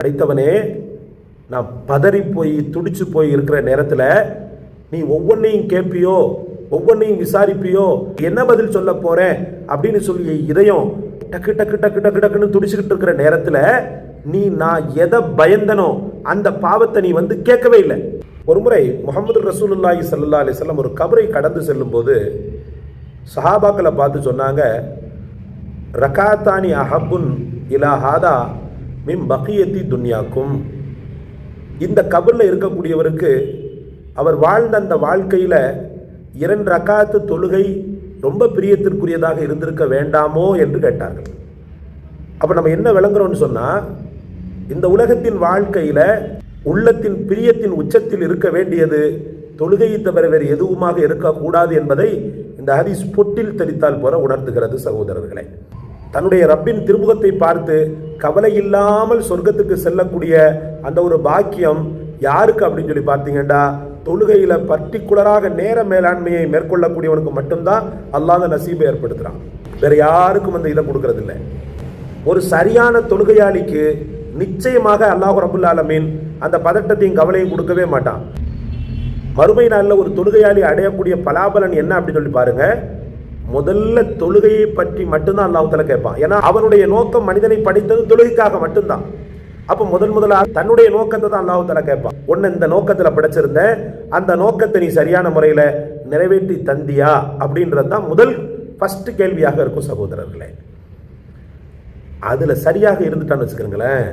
படைத்தவனே, நான் பதறி போய் துடிச்சு போய் இருக்கிற நேரத்தில் நீ ஒவ்வொன்றையும் கேட்பியோ, ஒவ்வொன்றையும் விசாரிப்பியோ, என்ன பதில் சொல்ல போறேன் அப்படின்னு சொல்லி இதயம் டக்கு டக்கு டக்கு டக்கு டக்குன்னு துடிச்சுக்கிட்டு இருக்கிற நேரத்தில் நீ நான் எதை பயந்தனோ அந்த பாவத்தை நீ வந்து கேட்கவே இல்லை. ஒரு முறை முஹம்மது ரசூலுல்லாஹி ஸல்லல்லாஹு அலைஹி வஸல்லம் ஒரு கபரை கடந்து செல்லும் போது சஹாபாக்களை பார்த்து சொன்னாங்க, ரகாத்தானி அஹப்புன் இலா ஹாதா மின் பகியத்தி துன்யாக்கும். இந்த கபரில் இருக்கக்கூடியவருக்கு அவர் வாழ்ந்த அந்த வாழ்க்கையில் 2 ரக்காத்து தொழுகை ரொம்ப பிரியத்திற்குரியதாக இருந்திருக்க வேண்டாமோ என்று கேட்டார்கள். அப்போ நம்ம என்ன விளங்குறோம்னு சொன்னால், இந்த உலகத்தின் வாழ்க்கையில் உள்ளத்தின் பிரியத்தின் உச்சத்தில் இருக்க வேண்டியது தொழுகையை தவிர வேறு எதுவுமாக இருக்கக்கூடாது என்பதை இந்த ஹதீஸ் பொட்டில் தெரித்தால் போல உணர்த்துகிறது. சகோதரர்களே, தன்னுடைய ரப்பின் திருமுகத்தை பார்த்து கவலை இல்லாமல் சொர்க்கத்துக்கு செல்லக்கூடிய அந்த ஒரு பாக்கியம் யாருக்கு அப்படின்னு சொல்லி பார்த்தீங்கன்னா, தொழுகையில் பர்டிகுலராக நேர மேலாண்மையை மேற்கொள்ளக்கூடியவனுக்கு மட்டும்தான் அல்லாஹ் நசீபை ஏற்படுத்துகிறான். வேற யாருக்கும் அந்த இதை கொடுக்கறது இல்லை. ஒரு சரியான தொழுகையாளிக்கு நிச்சயமாக அல்லாஹ் ரப்புல் ஆலமீன் அந்த பதட்டத்தையும் கவலையும் கொடுக்கவே மாட்டான். மறுமை நாளில் ஒரு தொழுகையாளி அடையக்கூடிய பலாபலன் என்ன அப்படின்னு சொல்லி பாருங்க. முதல்ல தொழுகையை பற்றி மட்டும்தான் அல்லாஹ்வுத்தாலா கேட்பான். ஏன்னா அவனுடைய நோக்கம் மனிதனை படைத்தது தொழுகைக்காக மட்டும்தான். அப்போ முதலாக தன்னுடைய நோக்கத்தை தான் அல்லாஹ்வுத்தாலா கேட்பான். ஒன்று இந்த நோக்கத்தில் படைச்சிருந்த அந்த நோக்கத்தை நீ சரியான முறையில் நிறைவேற்றி தந்தியா அப்படின்றது தான் ஃபர்ஸ்ட் கேள்வியாக இருக்கும். சகோதரர்களே, அதில் சரியாக இருந்துட்டான்னு வச்சுக்கிறீங்களேன்,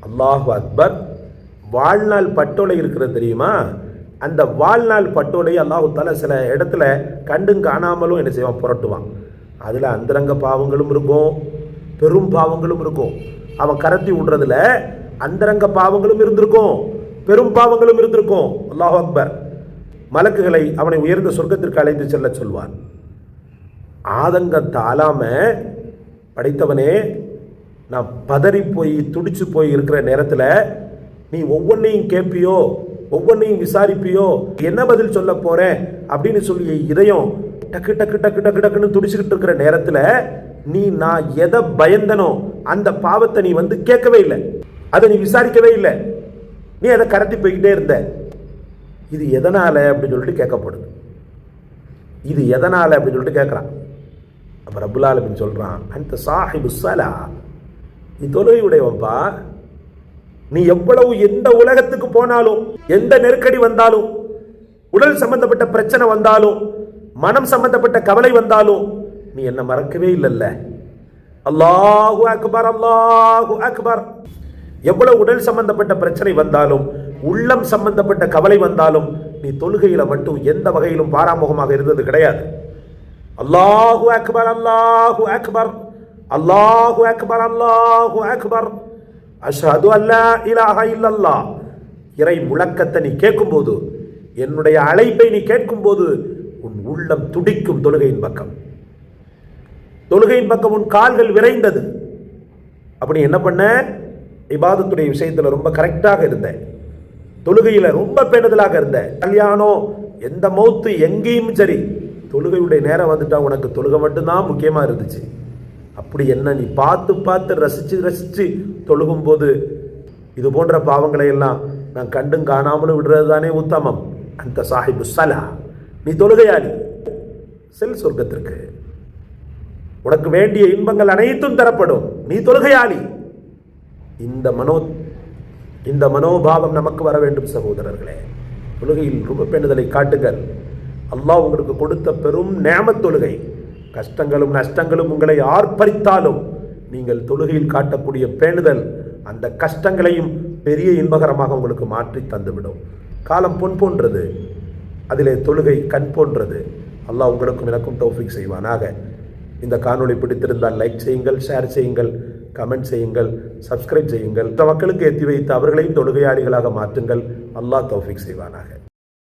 அல்லாஹு அக்பர். வாழ்நாள் பட்டோலை இருக்கிறது தெரியுமா? அந்த வாழ்நாள் பட்டோலை அல்லாஹ்வுத்தாலா சில இடத்துல கண்டும் காணாமலும் என்ன செய்வான், புரட்டுவான். அதில் அந்தரங்க பாவங்களும் இருக்கும், பெரும் பாவங்களும் இருக்கும். அவன் கரத்தி விடுறதுல அந்தரங்க பாவங்களும் இருந்திருக்கும், பெரும் பாவங்களும் இருந்திருக்கும். அல்லாஹு அக்பர். மலக்குகளை அவனை உயர்ந்த சொர்க்கத்திற்கு அழைத்து செல்ல சொல்வான். ஆதங்கத்தாலாம படைத்தவனே, நான் பதறி போய் துடிச்சு போய் இருக்கிற நேரத்தில் நீ ஒவ்வொன்றையும் கேட்பியோ, ஒவ்வொன்றையும் விசாரிப்பியோ, என்ன பதில் சொல்ல போறேன் அப்படின்னு சொல்லி இதயம் டக்கு டக்கு டக்கு டக்கு டக்குன்னு துடிச்சுக்கிட்டு இருக்கிற நேரத்தில் நீ நான் எதை பயந்தனோ அந்த பாவத்தை நீ வந்து கேட்கவே இல்லை, அதை நீ விசாரிக்கவே இல்லை, நீ அதை கரட்டி போய்கிட்டே இருந்த. இது எதனால அப்படின்னு சொல்லிட்டு கேட்கப்படுது. இது எதனால அப்படின்னு சொல்லிட்டு கேட்குறான். அப்போ ரப்புல் ஆலமீன் சொல்றான், அந்த சாஹிபு ஸலா, நீ தொழுகையுடையவன்பா. நீ எவ்வளவு எந்த உலகத்துக்கு போனாலும், எந்த நெருக்கடி வந்தாலும், உடல் சம்பந்தப்பட்ட பிரச்சனை வந்தாலும், மனம் சம்பந்தப்பட்ட கவலை வந்தாலும் நீ என்ன மறக்கவே இல்லைல்ல. அல்லாஹு அக்பர், அல்லாஹு அக்பர். எவ்வளவு உடல் சம்பந்தப்பட்ட பிரச்சனை வந்தாலும், உள்ளம் சம்பந்தப்பட்ட கவலை வந்தாலும் நீ தொழுகையில மட்டும் எந்த வகையிலும் பாராமுகமாக இருந்தது கிடையாது. அல்லாஹு அக்பர், அல்லாஹு அக்பர், அல்லாஹு அக்பர், அல்லாஹு அக்பர், அஷ்ஹது அல்லா இலாஹ இல்லல்லாஹ். இறை முழக்கத்தை நீ கேட்கும்போது, என்னுடைய அழைப்பை நீ கேட்கும்போது உன் உள்ளம் துடிக்கும். தொழுகையின் பக்கம், தொழுகையின் பக்கம் உன் கால்கள் விரைந்தது. அப்படி என்ன பண்ண? இபாதத்துடைய விஷயத்தில் ரொம்ப கரெக்டாக இருந்த, தொழுகையில் ரொம்ப பேணுதலாக இருந்த. கல்யாணம், எந்த மௌத்து, எங்கேயும் சரி, தொழுகையுடைய நேரம் வந்துட்டா உனக்கு தொழுகை மட்டும்தான் முக்கியமாக இருந்துச்சு. அப்படி என்ன நீ பார்த்து பார்த்து ரசித்து ரசித்து தொழுகும் போது இது போன்ற பாவங்களை எல்லாம் நான் கண்டும் காணாமலும் விடுறது தானே உத்தமம். அந்த சாஹிபு ஸலா, நீ தொழுகையாளி, செல் சொர்க்கத்திற்கு. உனக்கு வேண்டிய இன்பங்கள் அனைத்தும் தரப்படும். நீ தொழுகையாளி. இந்த மனோபாவம் நமக்கு வர வேண்டும். சகோதரர்களே, தொழுகையில் ரொம்ப பேணுதலை காட்டுங்கள். அல்லாஹ் உங்களுக்கு கொடுத்த பெரும் நிஅமத் தொழுகை. கஷ்டங்களும் நஷ்டங்களும் உங்களை ஆர்ப்பரித்தாலும் நீங்கள் தொழுகையில் காட்டக்கூடிய பேணுதல் அந்த கஷ்டங்களையும் பெரிய இன்பகரமாக உங்களுக்கு மாற்றி தந்துவிடும். காலம் பொன் போன்றது, அதிலே தொழுகை கண் போன்றது. அல்லாஹ் உங்களுக்கும் எனக்கும் தௌஃபீக் செய்வானாக. இந்த காணொளி பிடித்திருந்தால் லைக் செய்யுங்கள், ஷேர் செய்யுங்கள், கமெண்ட் செய்யுங்கள், சப்ஸ்கிரைப் செய்யுங்கள். மக்களுக்கு ஏற்றி வைத்து அவர்களையும் தொழுகையாளிகளாக மாற்றுங்கள். அல்லாஹ் தௌஃபீக் செய்வானாக.